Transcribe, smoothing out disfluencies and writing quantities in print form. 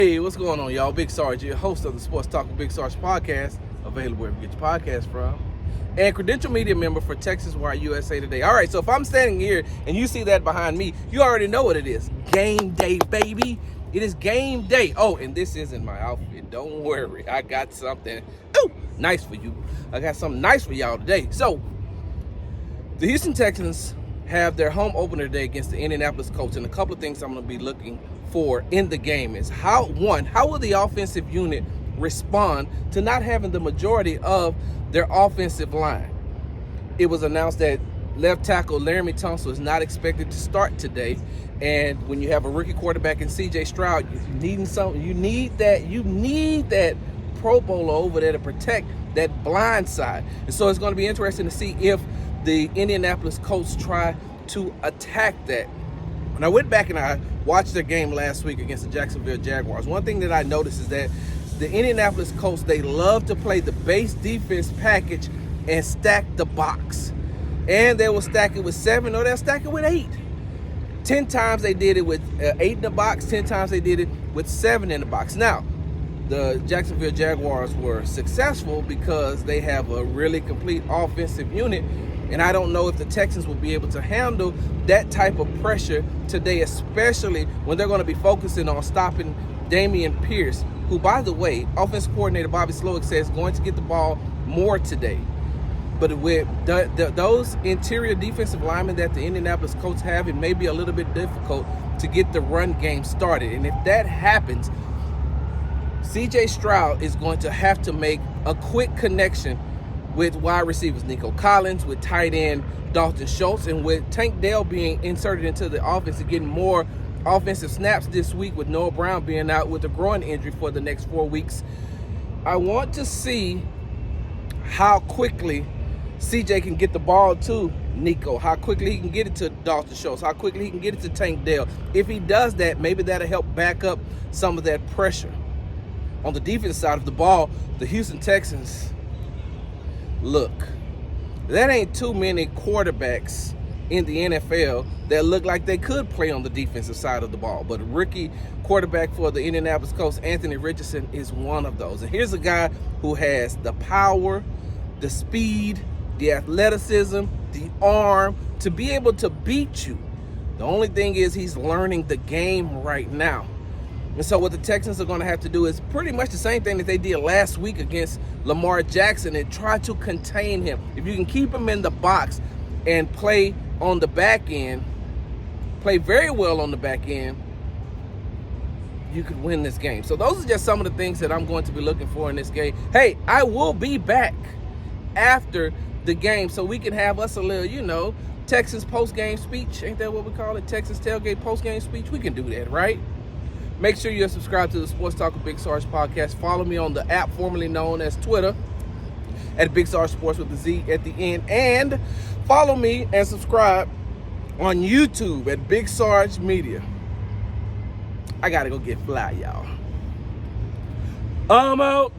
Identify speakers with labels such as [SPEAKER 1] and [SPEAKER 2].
[SPEAKER 1] Hey, what's going on, y'all? Big Sarge, your host of the Sports Talk with Big Sarge podcast, available wherever you get your podcast from, and credential media member for Texas Wire USA Today. All right, so if I'm standing here and you see that behind me, you already know what it is. Game day, baby. It is game day. Oh, and this isn't my outfit. Don't worry. I got something nice for you. I got something nice for y'all today. So, the Houston Texans have their home opener today against the Indianapolis Colts, and a couple of things I'm going to be looking for in the game is how will the offensive unit respond to not having the majority of their offensive line? It was announced that left tackle Laramie Tunsil is not expected to start today, and when you have a rookie quarterback in C.J. Stroud, you need that Pro Bowler over there to protect that blind side. And so it's going to be interesting to see if the Indianapolis Colts try to attack that. When I went back and I watched their game last week against the Jacksonville Jaguars, one thing that I noticed is that the Indianapolis Colts, they love to play the base defense package and stack the box. And they will stack it with 7 or they'll stack it with 8. 10 times they did it with 8 in the box, 10 times they did it with 7 in the box. Now, the Jacksonville Jaguars were successful because they have a really complete offensive unit, and I don't know if the Texans will be able to handle that type of pressure today, especially when they're going to be focusing on stopping Dameon Pierce, who, by the way, offensive coordinator Bobby Slowick says is going to get the ball more today. But with those interior defensive linemen that the Indianapolis Colts have, it may be a little bit difficult to get the run game started. And if that happens, C.J. Stroud is going to have to make a quick connection with wide receivers Nico Collins, with tight end Dalton Schultz, and with Tank Dell being inserted into the offense and getting more offensive snaps this week with Noah Brown being out with a groin injury for the next 4 weeks. I want to see how quickly CJ can get the ball to Nico, how quickly he can get it to Dalton Schultz, how quickly he can get it to Tank Dell. If he does that, maybe that'll help back up some of that pressure. On the defense side of the ball, the Houston Texans, look, that ain't too many quarterbacks in the NFL that look like they could play on the defensive side of the ball. But a rookie quarterback for the Indianapolis Colts, Anthony Richardson, is one of those. And here's a guy who has the power, the speed, the athleticism, the arm to be able to beat you. The only thing is he's learning the game right now. And so what the Texans are going to have to do is pretty much the same thing that they did last week against Lamar Jackson and try to contain him. If you can keep him in the box and play on the back end, play very well on the back end, you could win this game. So those are just some of the things that I'm going to be looking for in this game. Hey, I will be back after the game so we can have us a little, Texans post-game speech. Ain't that what we call it? Texans tailgate post-game speech. We can do that, right? Make sure you're subscribed to the Sports Talk with Big Sarge podcast. Follow me on the app formerly known as Twitter at Big Sarge Sports with the Z at the end. And follow me and subscribe on YouTube at Big Sarge Media. I got to go get fly, y'all. I'm out.